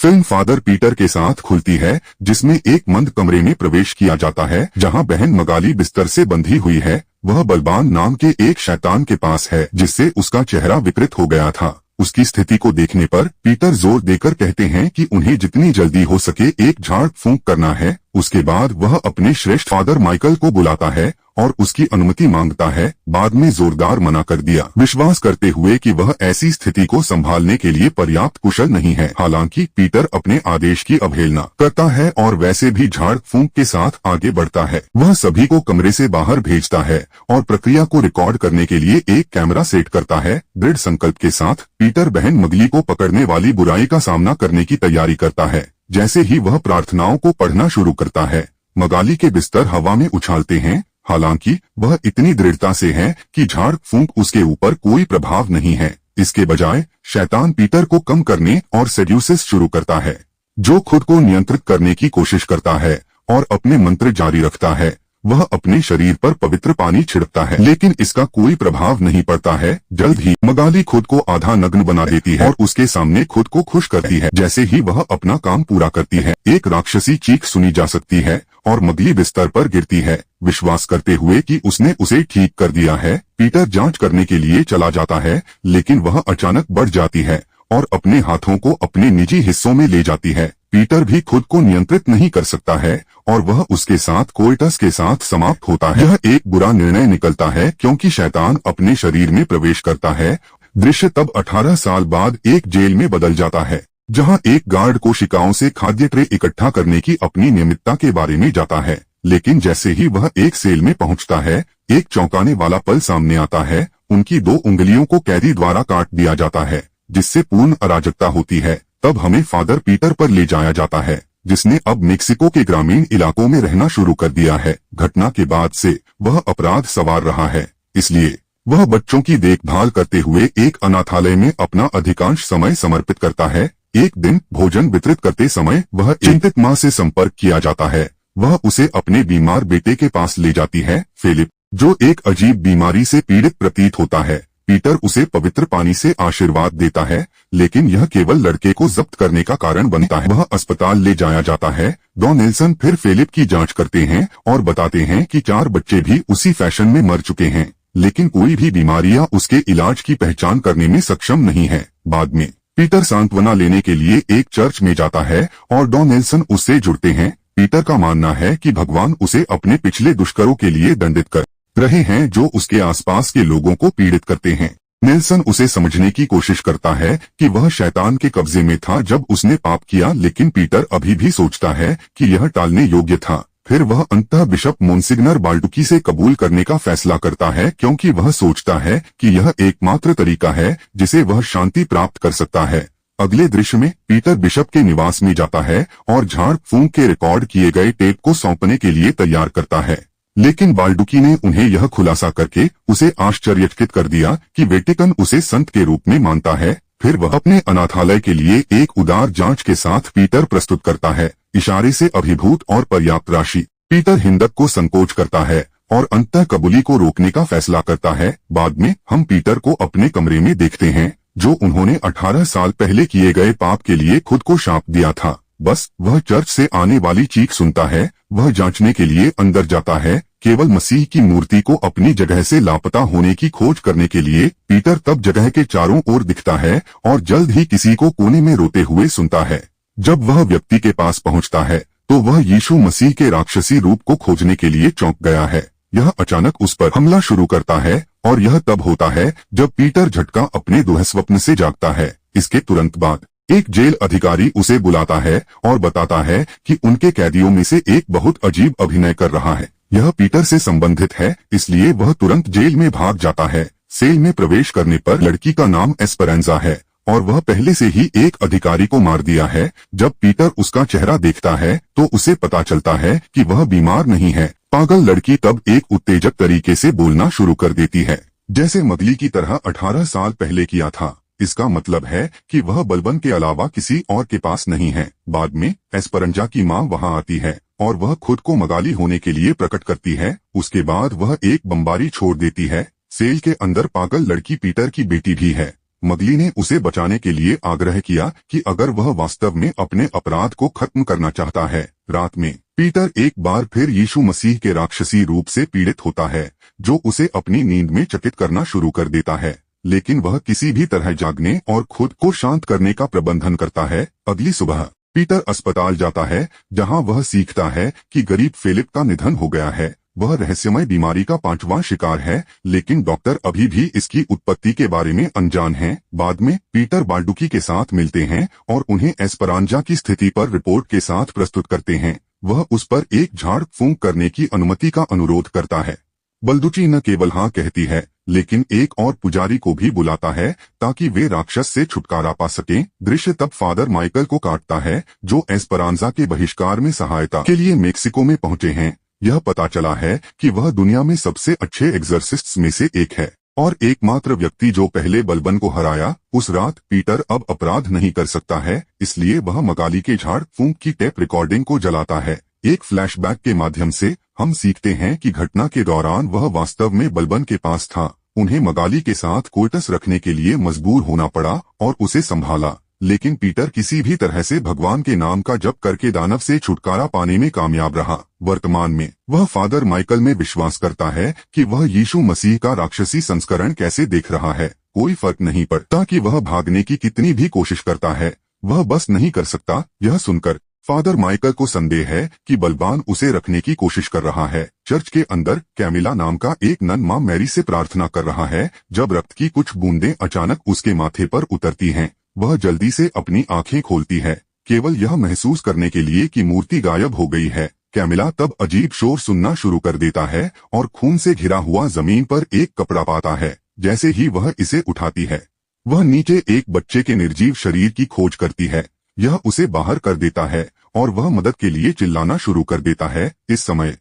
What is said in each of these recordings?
Film father Peter के साथ खुलती है, जिसमें एक मंद कमरे में प्रवेश किया जाता है जहां बहन मगाली बिस्तर से बंधी हुई है। वह बलबान नाम के एक शैतान के पास है जिससे उसका चेहरा विकृत हो गया था। उसकी स्थिति को देखने पर पीटर जोर देकर कहते हैं कि उन्हें जितनी जल्दी हो सके एक झाड़ फूंक करना है। उसके बाद वह अपने श्रेष्ठ फादर माइकल को बुलाता है और उसकी अनुमति मांगता है। बाद में जोरदार मना कर दिया, विश्वास करते हुए कि वह ऐसी स्थिति को संभालने के लिए पर्याप्त कुशल नहीं है। हालांकि पीटर अपने आदेश की अवहेलना करता है और वैसे भी झाड़ फूंक के साथ आगे बढ़ता है। वह सभी को कमरे से बाहर भेजता है और प्रक्रिया को रिकॉर्ड करने के लिए एक कैमरा सेट करता है। दृढ़ संकल्प के साथ पीटर बहन मगली को पकड़ने वाली बुराई का सामना करने की तैयारी करता है। जैसे ही वह प्रार्थनाओं को पढ़ना शुरू करता है, मगाली के बिस्तर हवा में उछालते हैं। हालांकि वह इतनी दृढ़ता से है कि झाड़ फूंक उसके ऊपर कोई प्रभाव नहीं है। इसके बजाय शैतान पीटर को कम करने और सेड्यूसिस शुरू करता है, जो खुद को नियंत्रित करने की कोशिश करता है और अपने मंत्र जारी रखता है। वह अपने शरीर पर पवित्र पानी छिड़कता है, लेकिन इसका कोई प्रभाव नहीं पड़ता है। जल्द ही मगाली खुद को आधा नग्न बना देती है और उसके सामने खुद को खुश करती है। जैसे ही वह अपना काम पूरा करती है, एक राक्षसी चीख सुनी जा सकती है और मगली बिस्तर पर गिरती है, विश्वास करते हुए कि उसने उसे ठीक कर दिया है। पीटर जांच करने के लिए चला जाता है, लेकिन वह अचानक बढ़ जाती है और अपने हाथों को अपने निजी हिस्सों में ले जाती है। पीटर भी खुद को नियंत्रित नहीं कर सकता है और वह उसके साथ कोइटस के साथ समाप्त होता है। यह एक बुरा निर्णय निकलता है क्योंकि शैतान अपने शरीर में प्रवेश करता है। दृश्य तब 18 साल बाद एक जेल में बदल जाता है, जहां एक गार्ड कोशिकाओं से खाद्य ट्रे इकट्ठा करने की अपनी नियमितता के बारे में जाता है। लेकिन जैसे ही वह एक सेल में पहुंचता है, एक चौंकाने वाला पल सामने आता है। उनकी 2 उंगलियों को कैदी द्वारा काट दिया जाता है, जिससे पूर्ण अराजकता होती है। तब हमें फादर पीटर पर ले जाया जाता है, जिसने अब मेक्सिको के ग्रामीण इलाकों में रहना शुरू कर दिया है। घटना के बाद से वह अपराध सवार रहा है, इसलिए वह बच्चों की देखभाल करते हुए एक अनाथालय में अपना अधिकांश समय समर्पित करता है। एक दिन भोजन वितरित करते समय वह चिंतित माँ से संपर्क किया जाता है। वह उसे अपने बीमार बेटे के पास ले जाती है, फिलिप, जो एक अजीब बीमारी से पीड़ित प्रतीत होता है। पीटर उसे पवित्र पानी से आशीर्वाद देता है, लेकिन यह केवल लड़के को जब्त करने का कारण बनता है। वह अस्पताल ले जाया जाता है। डॉन नेल्सन फिर फिलिप की जांच करते हैं और बताते हैं कि 4 बच्चे भी उसी फैशन में मर चुके हैं, लेकिन कोई भी बीमारियां उसके इलाज की पहचान करने में सक्षम नहीं है। बाद में पीटर सांत्वना लेने के लिए एक चर्च में जाता है और डॉन नेल्सन उससे जुड़ते हैं। पीटर का मानना है कि भगवान उसे अपने पिछले दुष्करों के लिए दंडित कर रहे हैं, जो उसके आसपास के लोगों को पीड़ित करते हैं। नेल्सन उसे समझने की कोशिश करता है कि वह शैतान के कब्जे में था जब उसने पाप किया, लेकिन पीटर अभी भी सोचता है कि यह टालने योग्य था। फिर वह अंततः बिशप मोन्सिग्नर बाल्डुकी से कबूल करने का फैसला करता है, क्योंकि वह सोचता है कि यह एकमात्र तरीका है जिसे वह शांति प्राप्त कर सकता है। अगले दृश्य में पीटर बिशप के निवास में जाता है और झाड़ फूंक के रिकॉर्ड किए गए टेप को सौंपने के लिए तैयार करता है, लेकिन बाल्डुकी ने उन्हें यह खुलासा करके उसे आश्चर्यचकित कर दिया कि वेटिकन उसे संत के रूप में मानता है। फिर वह अपने अनाथालय के लिए एक उदार जांच के साथ पीटर प्रस्तुत करता है, इशारे से अभिभूत और पर्याप्त राशि। पीटर हिंदक को संकोच करता है और अंततः कबूली को रोकने का फैसला करता है। बाद में हम पीटर को अपने कमरे में देखते हैं, जो उन्होंने 18 साल पहले किए गए पाप के लिए खुद को शाप दिया था। बस वह चर्च से आने वाली चीख सुनता है। वह जांचने के लिए अंदर जाता है, केवल मसीह की मूर्ति को अपनी जगह से लापता होने की खोज करने के लिए। पीटर तब जगह के चारों ओर दिखता है और जल्द ही किसी को कोने में रोते हुए सुनता है। जब वह व्यक्ति के पास पहुंचता है तो वह यीशु मसीह के राक्षसी रूप को खोजने के लिए चौंक गया है। यह अचानक उस पर हमला शुरू करता है और यह तब होता है जब पीटर झटका अपने दुःस्वप्न से जागता है। इसके तुरंत बाद एक जेल अधिकारी उसे बुलाता है और बताता है कि उनके कैदियों में से एक बहुत अजीब अभिनय कर रहा है। यह पीटर से संबंधित है, इसलिए वह तुरंत जेल में भाग जाता है। सेल में प्रवेश करने पर लड़की का नाम एस्परेंजा है और वह पहले से ही एक अधिकारी को मार दिया है। जब पीटर उसका चेहरा देखता है तो उसे पता चलता है कि वह बीमार नहीं है। पागल लड़की तब एक उत्तेजक तरीके से बोलना शुरू कर देती है, जैसे मगली की तरह 18 साल पहले किया था। इसका मतलब है कि वह बलबन के अलावा किसी और के पास नहीं है। बाद में एस्परेंजा की मां वहां आती है और वह खुद को मगाली होने के लिए प्रकट करती है। उसके बाद वह एक बमबारी छोड़ देती है। सेल के अंदर पागल लड़की पीटर की बेटी भी है। मगली ने उसे बचाने के लिए आग्रह किया कि अगर वह वास्तव में अपने अपराध को खत्म करना चाहता है। रात में पीटर एक बार फिर यीशु मसीह के राक्षसी रूप से पीड़ित होता है, जो उसे अपनी नींद में चकित करना शुरू कर देता है, लेकिन वह किसी भी तरह जागने और खुद को शांत करने का प्रबंधन करता है। अगली सुबह पीटर अस्पताल जाता है, जहां वह सीखता है कि गरीब फिलिप का निधन हो गया है। वह रहस्यमय बीमारी का 5वां शिकार है, लेकिन डॉक्टर अभी भी इसकी उत्पत्ति के बारे में अनजान हैं। बाद में पीटर बाल्डुकी के साथ मिलते हैं और उन्हें एस्परांजा की स्थिति पर रिपोर्ट के साथ प्रस्तुत करते हैं। वह उस पर एक झाड़ फूंक करने की अनुमति का अनुरोध करता है। बल्दुची न केवल हाँ कहती है, लेकिन एक और पुजारी को भी बुलाता है ताकि वे राक्षस से छुटकारा पा सकें। दृश्य तब फादर माइकल को काटता है, जो एस्परांजा के बहिष्कार में सहायता के लिए मेक्सिको में पहुंचे हैं। यह पता चला है कि वह दुनिया में सबसे अच्छे एग्जर्सिस्ट्स में से एक है और एकमात्र व्यक्ति जो पहले बलबन को हराया। उस रात पीटर अब अपराध नहीं कर सकता है, इसलिए वह मगाली के झाड़ फूंक की टेप रिकॉर्डिंग को जलाता है। एक फ्लैशबैक के माध्यम से हम सीखते हैं कि घटना के दौरान वह वास्तव में बलबन के पास था। उन्हें मगाली के साथ कोर्टस रखने के लिए मजबूर होना पड़ा और उसे संभाला, लेकिन पीटर किसी भी तरह से भगवान के नाम का जप करके दानव से छुटकारा पाने में कामयाब रहा। वर्तमान में वह फादर माइकल में विश्वास करता है कि वह यीशु मसीह का राक्षसी संस्करण कैसे देख रहा है। कोई फर्क नहीं पड़ता कि वह भागने की कितनी भी कोशिश करता है, वह बस नहीं कर सकता। यह सुनकर फादर माइकल को संदेह है कि बलवान उसे रखने की कोशिश कर रहा है। चर्च के अंदर कैमिला नाम का एक नन मां मैरी से प्रार्थना कर रहा है। जब रक्त की कुछ बूंदें अचानक उसके माथे पर उतरती हैं, वह जल्दी से अपनी आंखें खोलती है, केवल यह महसूस करने के लिए कि मूर्ति गायब हो गई है। कैमिला तब अजीब शोर सुनना शुरू कर देता है और खून से घिरा हुआ जमीन पर एक कपड़ा पाता है। जैसे ही वह इसे उठाती है, वह नीचे एक बच्चे के निर्जीव शरीर की खोज करती है। यह उसे बाहर कर देता है और वह मदद के लिए चिल्लाना शुरू कर देता है। इस समय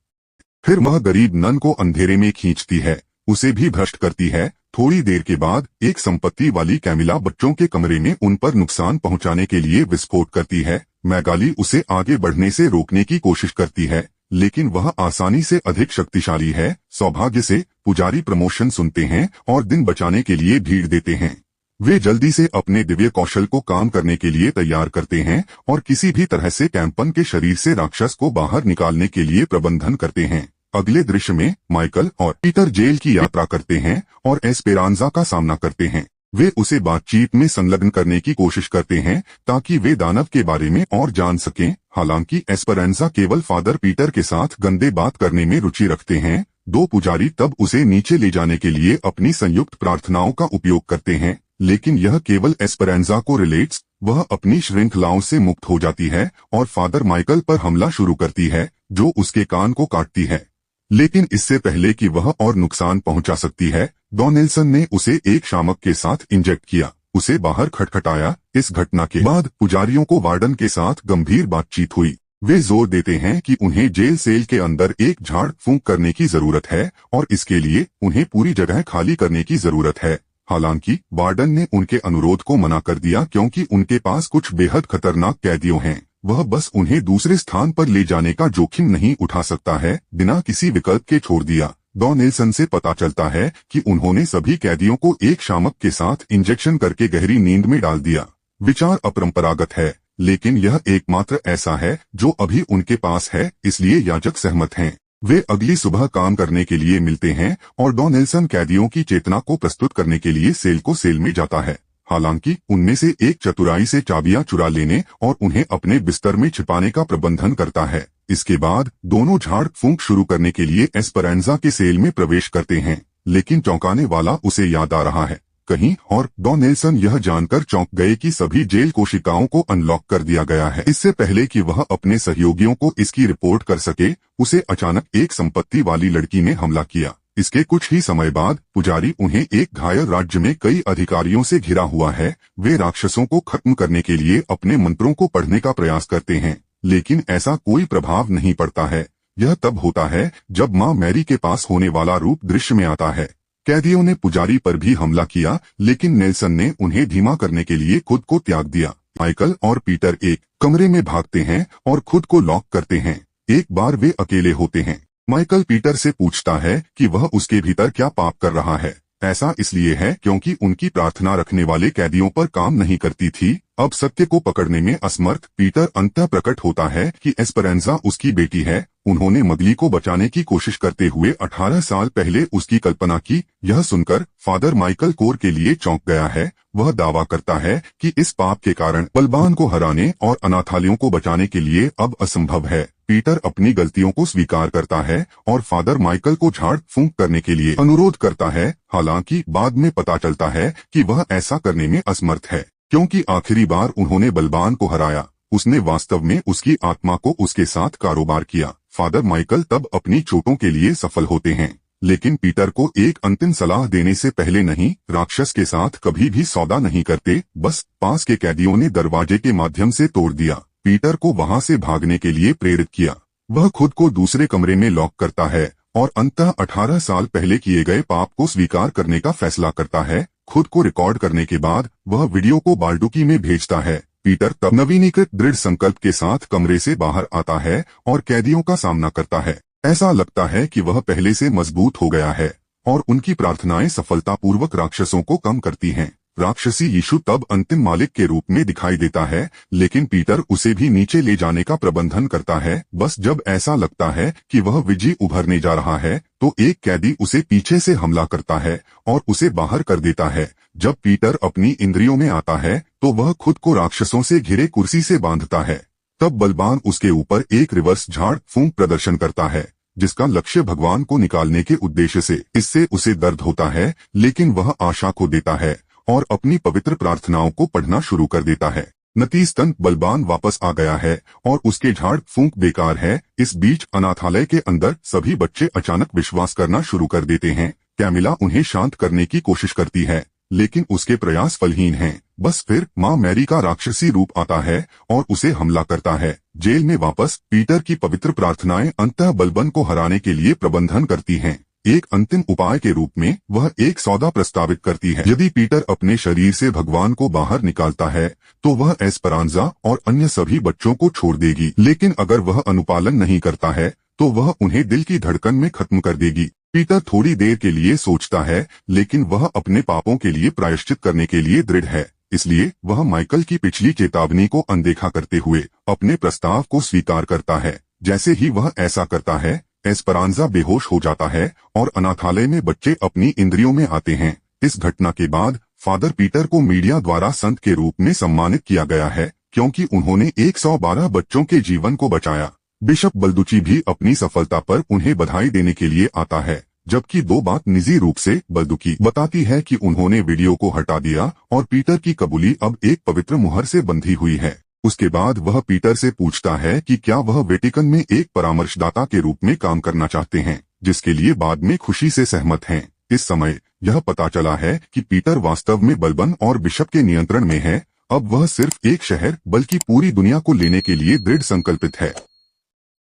फिर वह गरीब नन को अंधेरे में खींचती है, उसे भी भ्रष्ट करती है। थोड़ी देर के बाद एक संपत्ति वाली कैमिला बच्चों के कमरे में उन पर नुकसान पहुंचाने के लिए विस्फोट करती है। मैगाली उसे आगे बढ़ने से रोकने की कोशिश करती है, लेकिन वह आसानी से अधिक शक्तिशाली है। सौभाग्य से पुजारी प्रमोशन सुनते हैं और दिन बचाने के लिए भीड़ देते हैं। वे जल्दी से अपने दिव्य कौशल को काम करने के लिए तैयार करते हैं और किसी भी तरह से कैंपन के शरीर से राक्षस को बाहर निकालने के लिए प्रबंधन करते हैं। अगले दृश्य में माइकल और पीटर जेल की यात्रा करते हैं और एस्पेरांजा का सामना करते हैं। वे उसे बातचीत में संलग्न करने की कोशिश करते हैं ताकि वे दानव के बारे में और जान सकें। हालांकि एस्पेरांजा केवल फादर पीटर के साथ गंदे बात करने में रुचि रखते हैं। दो पुजारी तब उसे नीचे ले जाने के लिए अपनी संयुक्त प्रार्थनाओं का उपयोग करते हैं, लेकिन यह केवल एस्पेरांजा को रिलेट्स। वह अपनी श्रृंखलाओं से मुक्त हो जाती है और फादर माइकल पर हमला शुरू करती है, जो उसके कान को काटती है। लेकिन इससे पहले कि वह और नुकसान पहुंचा सकती है, डॉन नेल्सन ने उसे एक शामक के साथ इंजेक्ट किया, उसे बाहर खटखटाया। इस घटना के बाद पुजारियों को वार्डन के साथ गंभीर बातचीत हुई। वे जोर देते हैं कि उन्हें जेल सेल के अंदर एक झाड़ फूंक करने की जरूरत है और इसके लिए उन्हें पूरी जगह खाली करने की जरूरत है। हालांकि वार्डन ने उनके अनुरोध को मना कर दिया क्योंकि उनके पास कुछ बेहद खतरनाक कैदियों हैं। वह बस उन्हें दूसरे स्थान पर ले जाने का जोखिम नहीं उठा सकता है। बिना किसी विकल्प के छोड़ दिया। डॉन नेल्सन से पता चलता है कि उन्होंने सभी कैदियों को एक शामक के साथ इंजेक्शन करके गहरी नींद में डाल दिया। विचार अपरंपरागत है, लेकिन यह एकमात्र ऐसा है जो अभी उनके पास है, इसलिए याजक सहमत हैं। वे अगली सुबह काम करने के लिए मिलते हैं और डॉन नेल्सन कैदियों की चेतना को प्रस्तुत करने के लिए सेल में जाता है। हालांकि उनमें से एक चतुराई से चाबियां चुरा लेने और उन्हें अपने बिस्तर में छिपाने का प्रबंधन करता है। इसके बाद दोनों झाड़ फूंक शुरू करने के लिए एस्पेरांजा के सेल में प्रवेश करते हैं, लेकिन चौंकाने वाला उसे याद आ रहा है कहीं और। डॉन नेल्सन यह जानकर चौंक गए कि सभी जेल कोशिकाओं को अनलॉक कर दिया गया है। इससे पहले कि वह अपने सहयोगियों को इसकी रिपोर्ट कर सके, उसे अचानक एक संपत्ति वाली लड़की ने हमला किया। इसके कुछ ही समय बाद पुजारी उन्हें एक घायल राज्य में कई अधिकारियों से घिरा हुआ है। वे राक्षसों को खत्म करने के लिए अपने मंत्रों को पढ़ने का प्रयास करते हैं, लेकिन ऐसा कोई प्रभाव नहीं पड़ता है। यह तब होता है जब मां मैरी के पास होने वाला रूप दृश्य में आता है। कैदियों ने पुजारी पर भी हमला किया, लेकिन नेल्सन ने उन्हें धीमा करने के लिए खुद को त्याग दिया। माइकल और पीटर एक कमरे में भागते हैं और खुद को लॉक करते हैं। एक बार वे अकेले होते हैं। माइकल पीटर से पूछता है कि वह उसके भीतर क्या पाप कर रहा है। ऐसा इसलिए है क्योंकि उनकी प्रार्थना रखने वाले कैदियों पर काम नहीं करती थी। अब सत्य को पकड़ने में असमर्थ पीटर अंततः प्रकट होता है कि एस्परेंजा उसकी बेटी है। उन्होंने मगली को बचाने की कोशिश करते हुए 18 साल पहले उसकी कल्पना की। यह सुनकर फादर माइकल कोर के लिए चौंक गया है। वह दावा करता है कि इस पाप के कारण बलबान को हराने और अनाथालयों को बचाने के लिए अब असंभव है। पीटर अपनी गलतियों को स्वीकार करता है और फादर माइकल को झाड़ फूंक करने के लिए अनुरोध करता है। हालांकि बाद में पता चलता है कि वह ऐसा करने में असमर्थ है, क्योंकि आखिरी बार उन्होंने बलबान को हराया, उसने वास्तव में उसकी आत्मा को उसके साथ कारोबार किया। फादर माइकल तब अपनी चोटों के लिए सफल होते हैं, लेकिन पीटर को एक अंतिम सलाह देने से पहले नहीं, राक्षस के साथ कभी भी सौदा नहीं करते। बस पास के कैदियों ने दरवाजे के माध्यम से तोड़ दिया, पीटर को वहां से भागने के लिए प्रेरित किया। वह खुद को दूसरे कमरे में लॉक करता है और अंततः 18 साल पहले किए गए पाप को स्वीकार करने का फैसला करता है। खुद को रिकॉर्ड करने के बाद वह वीडियो को बाल्डुकी में भेजता है। पीटर तब नवीनीकृत दृढ़ संकल्प के साथ कमरे से बाहर आता है और कैदियों का सामना करता है। ऐसा लगता है कि वह पहले से मजबूत हो गया है और उनकी प्रार्थनाएं सफलतापूर्वक राक्षसों को कम करती हैं। राक्षसी यीशु तब अंतिम मालिक के रूप में दिखाई देता है, लेकिन पीटर उसे भी नीचे ले जाने का प्रबंधन करता है। बस जब ऐसा लगता है कि वह विजयी उभरने जा रहा है, तो एक कैदी उसे पीछे से हमला करता है और उसे बाहर कर देता है। जब पीटर अपनी इंद्रियों में आता है, तो वह खुद को राक्षसों से घिरे कुर्सी से बांधता है। तब बलबान उसके ऊपर एक रिवर्स झाड़ फूंक प्रदर्शन करता है, जिसका लक्ष्य भगवान को निकालने के उद्देश्य से। इससे उसे दर्द होता है, लेकिन वह आशा खो देता है और अपनी पवित्र प्रार्थनाओं को पढ़ना शुरू कर देता है। नतीजतन बलबान वापस आ गया है और उसके झाड़ फूंक बेकार है। इस बीच अनाथालय के अंदर सभी बच्चे अचानक विश्वास करना शुरू कर देते हैं। कैमिला उन्हें शांत करने की कोशिश करती है, लेकिन उसके प्रयास फलहीन हैं। बस फिर माँ मैरी का राक्षसी रूप आता है और उसे हमला करता है। जेल में वापस पीटर की पवित्र प्रार्थनाएं अंततः बलबन को हराने के लिए प्रबंधन करती हैं। एक अंतिम उपाय के रूप में वह एक सौदा प्रस्तावित करती है। यदि पीटर अपने शरीर से भगवान को बाहर निकालता है, तो वह एस्परांजा और अन्य सभी बच्चों को छोड़ देगी, लेकिन अगर वह अनुपालन नहीं करता है, तो वह उन्हें दिल की धड़कन में खत्म कर देगी। पीटर थोड़ी देर के लिए सोचता है, लेकिन वह अपने पापों के लिए प्रायश्चित करने के लिए दृढ़ है। इसलिए वह माइकल की पिछली चेतावनी को अनदेखा करते हुए अपने प्रस्ताव को स्वीकार करता है। जैसे ही वह ऐसा करता है, एस्परांजा बेहोश हो जाता है और अनाथालय में बच्चे अपनी इंद्रियों में आते हैं। इस घटना के बाद फादर पीटर को मीडिया द्वारा संत के रूप में सम्मानित किया गया है, क्योंकि उन्होंने 112 बच्चों के जीवन को बचाया। बिशप बल्दुची भी अपनी सफलता पर उन्हें बधाई देने के लिए आता है, जबकि दो बात निजी रूप से बल्दुकी बताती है कि उन्होंने वीडियो को हटा दिया और पीटर की कबूली अब एक पवित्र मुहर से बंधी हुई है। उसके बाद वह पीटर से पूछता है कि क्या वह वेटिकन में एक परामर्शदाता के रूप में काम करना चाहते हैं, जिसके लिए बाद में खुशी से सहमत हैं। इस समय यह पता चला है कि पीटर वास्तव में बलबन और बिशप के नियंत्रण में है। अब वह सिर्फ एक शहर बल्कि पूरी दुनिया को लेने के लिए दृढ़ संकल्पित है।